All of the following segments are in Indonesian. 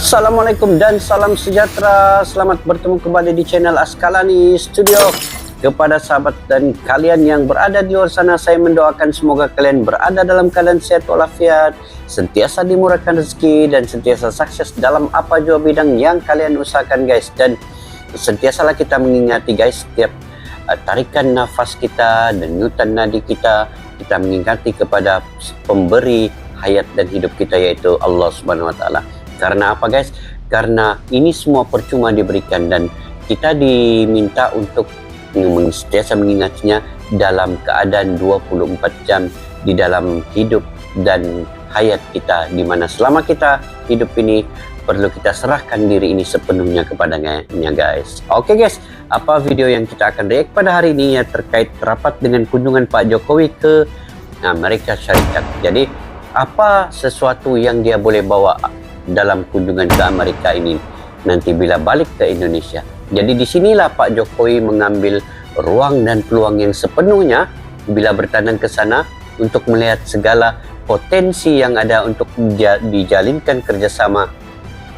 Assalamualaikum dan salam sejahtera. Selamat bertemu kembali di channel Askalani Studio. Kepada sahabat dan kalian yang berada di luar sana, saya mendoakan semoga kalian berada dalam keadaan sehat walafiat, sentiasa dimurahkan rezeki dan sentiasa sukses dalam apa jua bidang yang kalian usahakan, guys. Dan sentiasalah kita mengingati, guys, setiap tarikan nafas kita, denyutan nadi kita mengingati kepada pemberi hayat dan hidup kita, yaitu Allah Subhanahu wa taala. Karena apa, guys? Karena ini semua percuma diberikan dan kita diminta untuk sentiasa mengingatinya dalam keadaan 24 jam di dalam hidup dan hayat kita, di mana selama kita hidup ini perlu kita serahkan diri ini sepenuhnya kepadanya, guys. Oke, guys, apa video yang kita akan react pada hari ini ya terkait rapat dengan kunjungan Pak Jokowi ke Amerika Syarikat. Jadi apa sesuatu yang dia boleh bawa dalam kunjungan ke Amerika ini nanti bila balik ke Indonesia. Jadi disinilah Pak Jokowi mengambil ruang dan peluang yang sepenuhnya bila bertandang ke sana untuk melihat segala potensi yang ada untuk dijalinkan kerjasama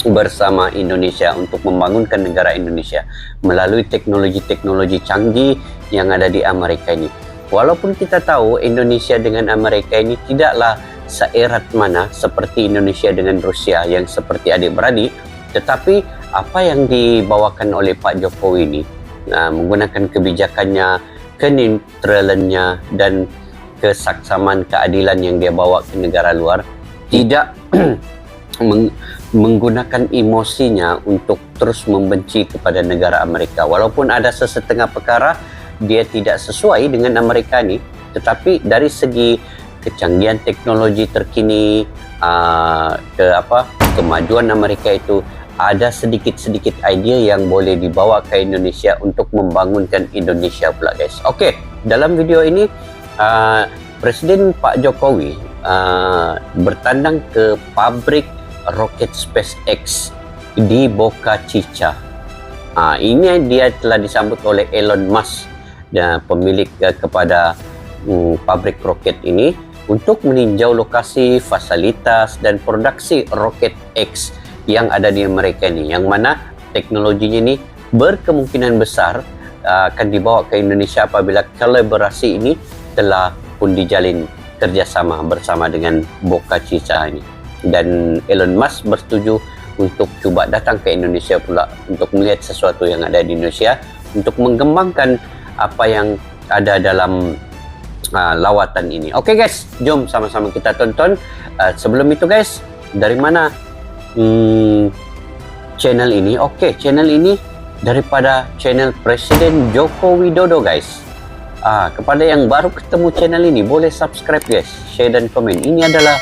bersama Indonesia untuk membangunkan negara Indonesia melalui teknologi-teknologi canggih yang ada di Amerika ini. Walaupun kita tahu Indonesia dengan Amerika ini tidaklah seerat mana seperti Indonesia dengan Rusia yang seperti adik-beradik, tetapi apa yang dibawakan oleh Pak Jokowi ini menggunakan kebijakannya, kenetralannya dan kesaksaman keadilan yang dia bawa ke negara luar, tidak menggunakan emosinya untuk terus membenci kepada negara Amerika. Walaupun ada sesetengah perkara dia tidak sesuai dengan Amerika ini, tetapi dari segi kecanggihan teknologi terkini, kemajuan Amerika itu ada sedikit-sedikit idea yang boleh dibawa ke Indonesia untuk membangunkan Indonesia pula, guys. Oke, dalam video ini Presiden Pak Jokowi bertandang ke pabrik roket SpaceX di Boca Chica. Ini dia telah disambut oleh Elon Musk, pemilik kepada pabrik roket ini, untuk meninjau lokasi, fasilitas dan produksi roket X yang ada di Amerika ini, yang mana teknologinya ini berkemungkinan besar akan dibawa ke Indonesia apabila kolaborasi ini telah pun dijalin kerjasama bersama dengan Boca Chica ini. Dan Elon Musk bersetuju untuk cuba datang ke Indonesia pula untuk melihat sesuatu yang ada di Indonesia, untuk mengembangkan apa yang ada dalam lawatan ini. Oke, guys, jom sama-sama kita tonton. Sebelum itu, guys, dari mana channel ini? Oke, channel ini daripada channel Presiden Joko Widodo, guys. Kepada yang baru ketemu channel ini, boleh subscribe, guys, share dan komen. Ini adalah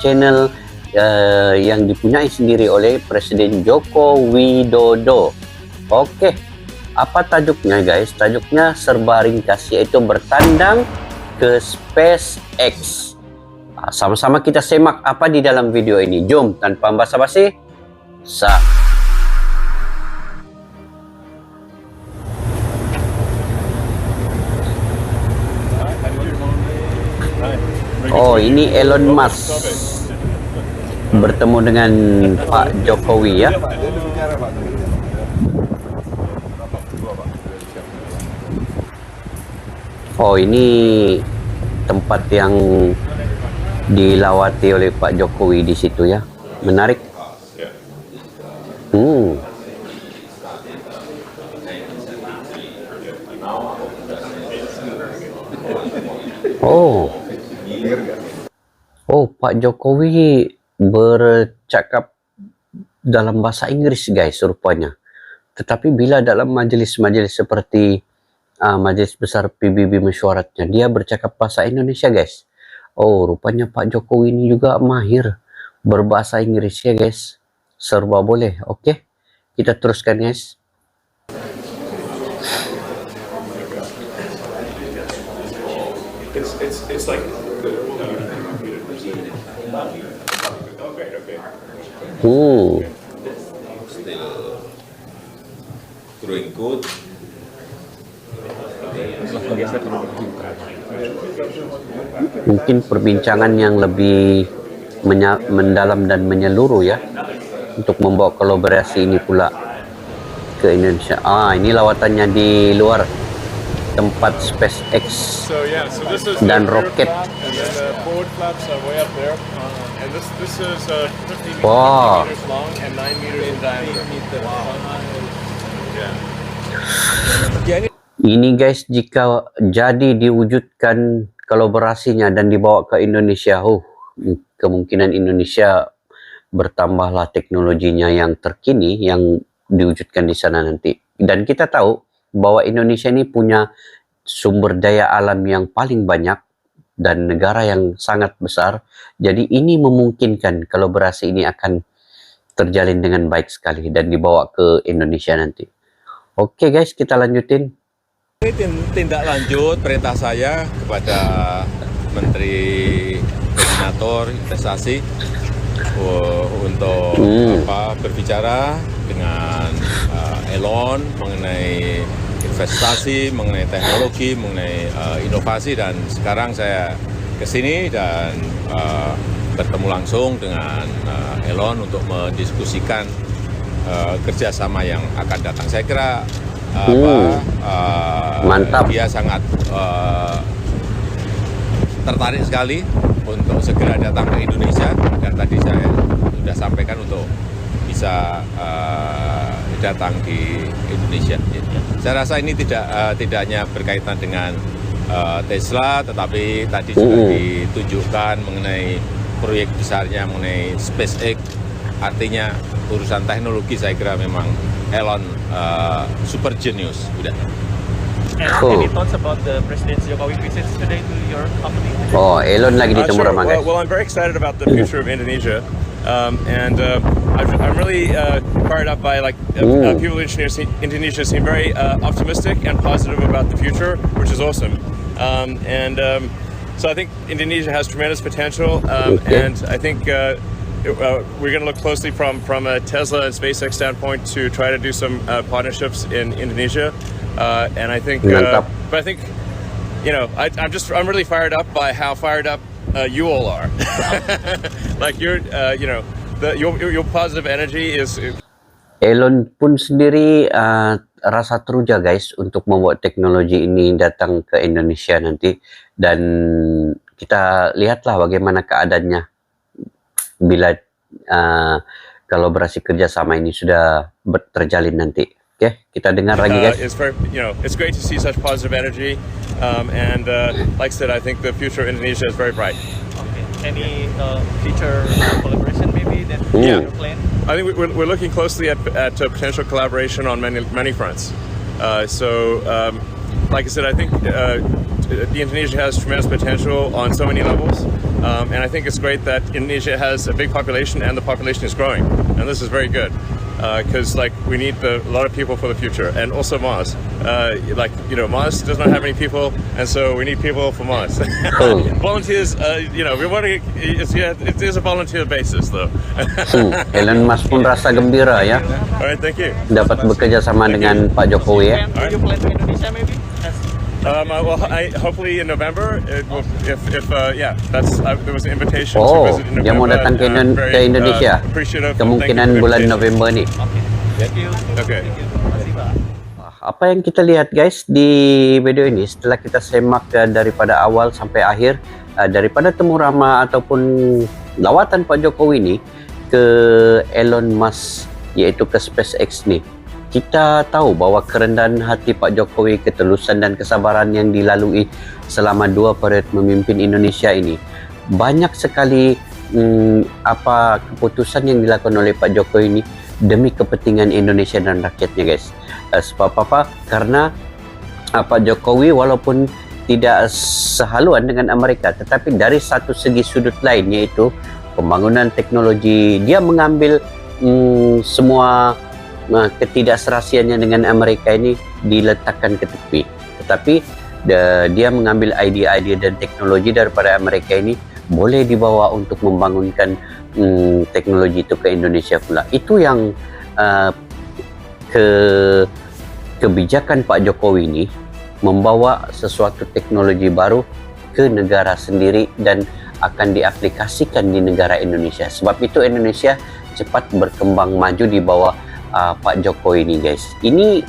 channel yang dipunyai sendiri oleh Presiden Joko Widodo. Oke, apa tajuknya, guys? Tajuknya serba ringkas, yaitu bertandang ke SpaceX. Sama-sama kita semak apa di dalam video ini. Jom, tanpa basa-basi, Oh, ini Elon Musk bertemu dengan Pak Jokowi, ya. Oh, ini tempat yang dilawati oleh Pak Jokowi di situ, ya. Menarik. Oh, Pak Jokowi bercakap dalam bahasa Inggris, guys, rupanya. Tetapi bila dalam majelis-majelis seperti Majelis Besar PBB mesyuaratnya, dia bercakap bahasa Indonesia, guys. Oh, rupanya Pak Jokowi ini juga mahir berbahasa Inggris, ya, guys. Serba boleh. Oke, kita teruskan, guys. It's like still growing good. Mungkin perbincangan yang lebih mendalam dan menyeluruh, ya. untuk membawa kolaborasi ini pula ke Indonesia. Ini lawatannya di luar tempat SpaceX So yeah, so this is dan the rear roket. flap, and then the forward flaps are way up there. And this is 50 Wow. meters long and 9 meters in diameter. Yeah. Ini guys, jika jadi diwujudkan kolaborasinya dan dibawa ke Indonesia, kemungkinan Indonesia bertambahlah teknologinya yang terkini yang diwujudkan di sana nanti. Dan kita tahu bahwa Indonesia ini punya sumber daya alam yang paling banyak dan negara yang sangat besar. Jadi ini memungkinkan kolaborasi ini akan terjalin dengan baik sekali dan dibawa ke Indonesia nanti. Oke guys, kita lanjutin. Ini tindak lanjut perintah saya kepada Menteri Koordinator Investasi untuk berbicara dengan Elon mengenai investasi, mengenai teknologi, mengenai inovasi, dan sekarang saya ke sini dan bertemu langsung dengan Elon untuk mendiskusikan kerjasama yang akan datang. Saya kira mantap. Dia sangat tertarik sekali untuk segera datang ke Indonesia, dan tadi saya sudah sampaikan untuk bisa datang di Indonesia. Saya rasa ini tidak hanya berkaitan dengan Tesla, tetapi tadi juga ditunjukkan mengenai proyek besarnya mengenai SpaceX. Artinya urusan teknologi saya kira memang Elon super genius. Udah. Any thoughts about the President Jokowi visits today to your company? Elon lagi ditemu Sure. Rama guys. Well, I'm very excited about the future of Indonesia, and I'm really fired up by people in Indonesia seem very optimistic and positive about the future, which is awesome. So I think Indonesia has tremendous potential, and I think we're going to look closely from a Tesla and SpaceX standpoint to try to do some partnerships in Indonesia. And I think, but I think, I'm really fired up by how fired up you all are. Like your positive energy is. Elon pun sendiri rasa teruja guys untuk membawa teknologi ini datang ke Indonesia nanti, dan kita lihatlah bagaimana keadaannya bila kolaborasi kerjasama ini sudah terjalin nanti. Oke, kita dengar lagi guys. It's great to see such positive energy, and like I said, I think the future of Indonesia is very bright. Okay. Any future collaboration maybe that you plan? I think we're looking closely at potential collaboration on many fronts. Like I said, I think Indonesia has tremendous potential on so many levels, and I think it's great that Indonesia has a big population and the population is growing, and this is very good. Because we need a lot of people for the future, and also Mars. Mars does not have any people, and so we need people for Mars. Volunteers, it is a volunteer basis though. Elon Musk pun rasa gembira ya. Alright, thank you. Dapat bekerja sama dengan Pak Jokowi ya. Will you plan to Indonesia maybe? Hopefully in November. There was an invitation to visit in November. Dia mau datang ke Indonesia. Kemungkinan bulan November nih. Okay. Apa yang kita lihat guys di video ini, setelah kita semak daripada awal sampai akhir, daripada temu Rama ataupun lawatan Pak Jokowi ini ke Elon Musk, yaitu ke SpaceX nih, kita tahu bahwa kerendahan hati Pak Jokowi, ketulusan dan kesabaran yang dilalui selama 2 periode memimpin Indonesia ini, banyak sekali keputusan yang dilakukan oleh Pak Jokowi ini demi kepentingan Indonesia dan rakyatnya guys. Sebab apa? Karena Pak Jokowi walaupun tidak sehaluan dengan Amerika, tetapi dari satu segi sudut lain, yaitu pembangunan teknologi, dia mengambil semua ketidakserasiannya dengan Amerika ini diletakkan ke tepi. Tetapi dia mengambil idea-idea dan teknologi daripada Amerika ini boleh dibawa untuk membangunkan teknologi itu ke Indonesia pula. Itu yang kebijakan Pak Jokowi ini membawa sesuatu teknologi baru ke negara sendiri dan akan diaplikasikan di negara Indonesia. Sebab itu Indonesia cepat berkembang maju di bawah Pak Jokowi ini guys. Ini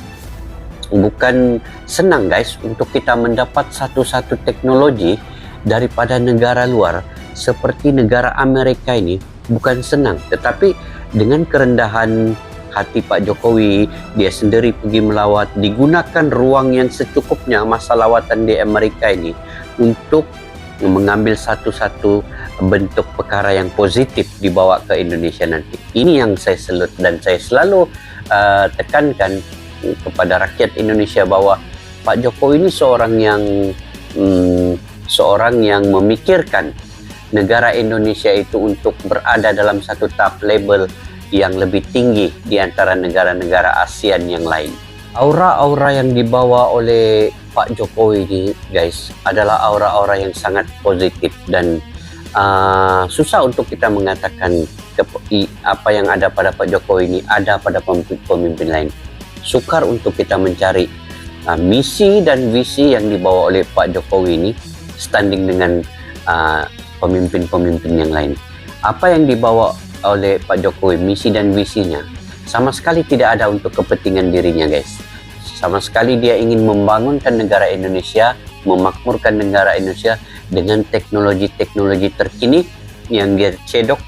bukan senang guys untuk kita mendapat satu-satu teknologi daripada negara luar seperti negara Amerika ini, bukan senang, tetapi dengan kerendahan hati Pak Jokowi, dia sendiri pergi melawat, digunakan ruang yang secukupnya masa lawatan di Amerika ini untuk mengambil satu-satu bentuk perkara yang positif dibawa ke Indonesia nanti. Ini yang saya salut dan saya selalu tekankan kepada rakyat Indonesia bahwa Pak Jokowi ini seorang yang memikirkan negara Indonesia itu untuk berada dalam satu tahap label yang lebih tinggi di antara negara-negara ASEAN yang lain. Aura-aura yang dibawa oleh Pak Jokowi ini guys adalah aura-aura yang sangat positif dan susah untuk kita mengatakan apa yang ada pada Pak Jokowi ini ada pada pemimpin lain. Sukar untuk kita mencari misi dan visi yang dibawa oleh Pak Jokowi ini standing dengan pemimpin-pemimpin yang lain. Apa yang dibawa oleh Pak Jokowi, misi dan visinya, sama sekali tidak ada untuk kepentingan dirinya guys. Sama sekali dia ingin membangunkan negara Indonesia, memakmurkan negara Indonesia dengan teknologi-teknologi terkini yang dia cedok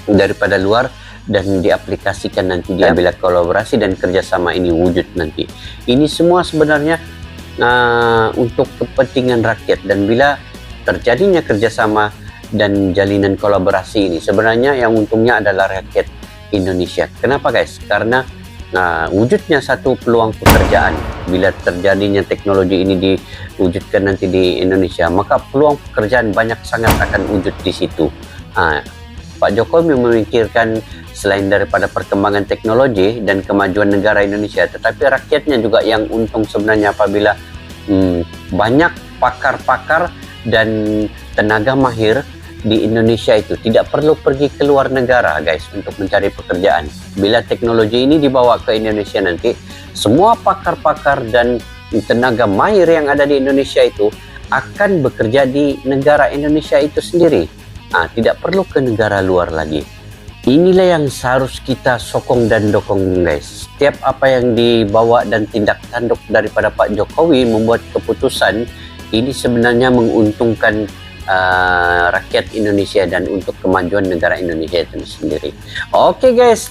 daripada luar dan diaplikasikan nanti dia bila kolaborasi dan kerjasama ini wujud nanti. Ini semua sebenarnya untuk kepentingan rakyat, dan bila terjadinya kerjasama dan jalinan kolaborasi ini sebenarnya yang untungnya adalah rakyat Indonesia. Kenapa guys? Karena wujudnya satu peluang pekerjaan. Bila terjadinya teknologi ini diwujudkan nanti di Indonesia, maka peluang pekerjaan banyak sangat akan wujud di situ. Pak Jokowi memikirkan selain daripada perkembangan teknologi dan kemajuan negara Indonesia, tetapi rakyatnya juga yang untung sebenarnya apabila banyak pakar-pakar dan tenaga mahir di Indonesia itu tidak perlu pergi ke luar negara guys untuk mencari pekerjaan. Bila teknologi ini dibawa ke Indonesia nanti, semua pakar-pakar dan tenaga mahir yang ada di Indonesia itu akan bekerja di negara Indonesia itu sendiri. Tidak perlu ke negara luar lagi. Inilah yang seharus kita sokong dan dokong guys. Setiap apa yang dibawa dan tindak tanduk daripada Pak Jokowi membuat keputusan ini sebenarnya menguntungkan rakyat Indonesia dan untuk kemajuan negara Indonesia itu sendiri. Oke guys,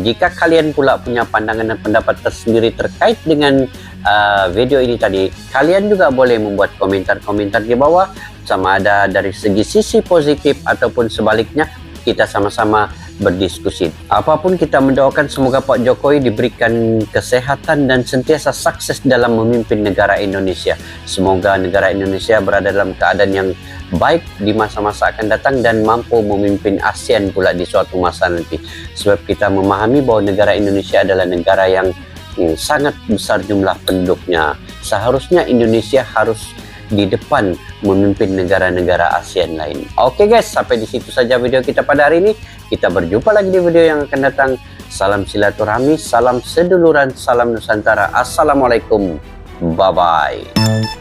jika kalian pula punya pandangan dan pendapat tersendiri terkait dengan video ini tadi, kalian juga boleh membuat komentar-komentar di bawah, sama ada dari segi sisi positif ataupun sebaliknya, kita sama-sama berdiskusi. Apapun kita mendoakan semoga Pak Jokowi diberikan kesehatan dan sentiasa sukses dalam memimpin negara Indonesia. Semoga negara Indonesia berada dalam keadaan yang baik di masa-masa akan datang dan mampu memimpin ASEAN pula di suatu masa nanti. Sebab kita memahami bahwa negara Indonesia adalah negara yang sangat besar jumlah penduduknya. Seharusnya Indonesia harus di depan memimpin negara-negara ASEAN lain. Oke guys, sampai di situ saja video kita pada hari ini. Kita berjumpa lagi di video yang akan datang. Salam silaturahmi, salam seduluran, salam Nusantara. Assalamualaikum. Bye-bye.